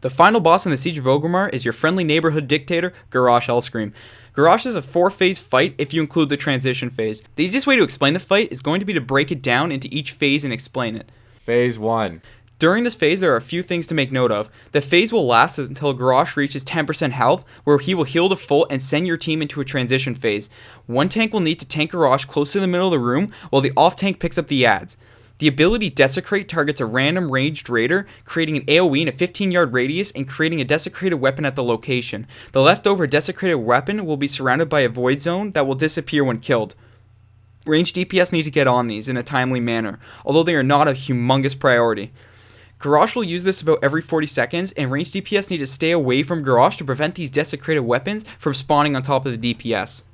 The final boss in the Siege of Orgrimmar is your friendly neighborhood dictator, Garrosh Hellscream. Garrosh is a 4-phase fight if you include the transition phase. The easiest way to explain the fight is going to be to break it down into each phase and explain it. Phase 1. During this phase, there are a few things to make note of. The phase will last until Garrosh reaches 10% health, where he will heal to full and send your team into a transition phase. One tank will need to tank Garrosh close to the middle of the room, while the off tank picks up the adds. The ability Desecrate targets a random ranged raider, creating an AoE in a 15-yard radius and creating a desecrated weapon at the location. The leftover desecrated weapon will be surrounded by a void zone that will disappear when killed. Ranged DPS need to get on these in a timely manner, although they are not a humongous priority. Garrosh will use this about every 40 seconds, and ranged DPS need to stay away from Garrosh to prevent these desecrated weapons from spawning on top of the DPS.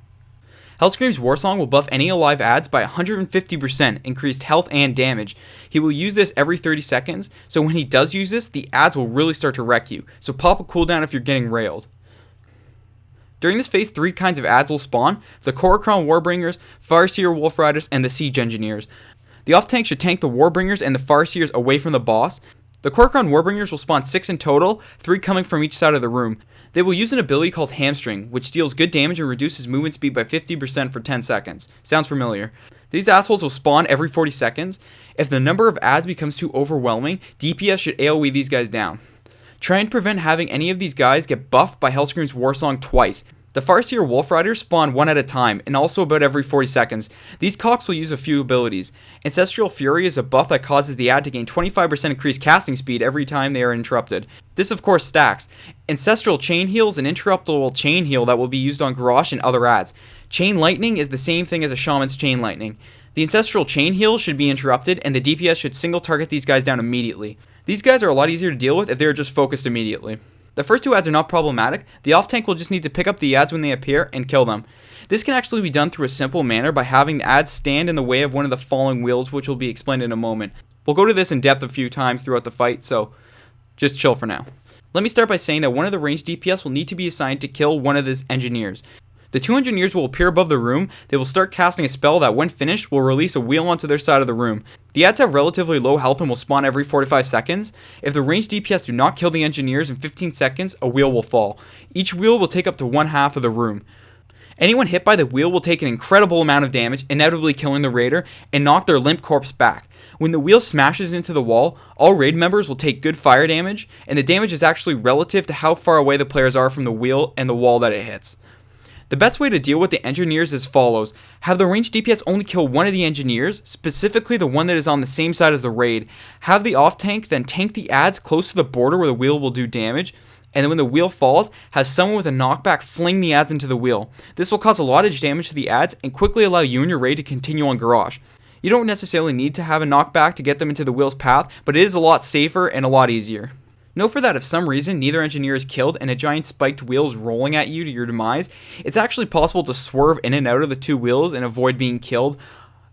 Hellscream's Warsong will buff any alive adds by 150% increased health and damage. He will use this every 30 seconds, so when he does use this, the adds will really start to wreck you, so pop a cooldown if you're getting railed. During this phase, 3 kinds of adds will spawn: the Korokron Warbringers, Farseer Wolf Riders, and the Siege Engineers. The off tank should tank the Warbringers and the Farseers away from the boss. The Korokron Warbringers will spawn 6 in total, 3 coming from each side of the room. They will use an ability called Hamstring, which deals good damage and reduces movement speed by 50% for 10 seconds. Sounds familiar. These assholes will spawn every 40 seconds. If the number of adds becomes too overwhelming, DPS should AoE these guys down. Try and prevent having any of these guys get buffed by Hellscream's Warsong twice. The Farseer Wolf Riders spawn one at a time, and also about every 40 seconds. These cocks will use a few abilities. Ancestral Fury is a buff that causes the ad to gain 25% increased casting speed every time they are interrupted. This of course stacks. Ancestral Chain Heal is an interruptible chain heal that will be used on Garrosh and other ads. Chain Lightning is the same thing as a Shaman's Chain Lightning. The Ancestral Chain Heal should be interrupted, and the DPS should single target these guys down immediately. These guys are a lot easier to deal with if they are just focused immediately. The first 2 adds are not problematic. The off tank will just need to pick up the adds when they appear and kill them. This can actually be done through a simple manner by having the adds stand in the way of one of the falling wheels, which will be explained in a moment. We'll go to this in depth a few times throughout the fight, so just chill for now. Let me start by saying that one of the ranged DPS will need to be assigned to kill one of the engineers. The 2 engineers will appear above the room. They will start casting a spell that, when finished, will release a wheel onto their side of the room. The adds have relatively low health and will spawn every 45 seconds. If the ranged DPS do not kill the engineers in 15 seconds, a wheel will fall. Each wheel will take up to 1/2 of the room. Anyone hit by the wheel will take an incredible amount of damage, inevitably killing the raider, and knock their limp corpse back. When the wheel smashes into the wall, all raid members will take good fire damage, and the damage is actually relative to how far away the players are from the wheel and the wall that it hits. The best way to deal with the engineers is as follows. Have the ranged DPS only kill one of the engineers, specifically the one that is on the same side as the raid. Have the off tank then tank the adds close to the border where the wheel will do damage, and then when the wheel falls, have someone with a knockback fling the adds into the wheel. This will cause a lot of damage to the adds and quickly allow you and your raid to continue on Garrosh. You don't necessarily need to have a knockback to get them into the wheel's path, but it is a lot safer and a lot easier. Know for that if some reason neither engineer is killed and a giant spiked wheel is rolling at you to your demise, it's actually possible to swerve in and out of the 2 wheels and avoid being killed.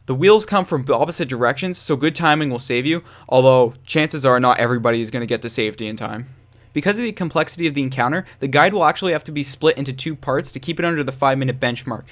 The wheels come from opposite directions, so good timing will save you, although chances are not everybody is going to get to safety in time. Because of the complexity of the encounter, the guide will actually have to be split into 2 parts to keep it under the 5-minute benchmark.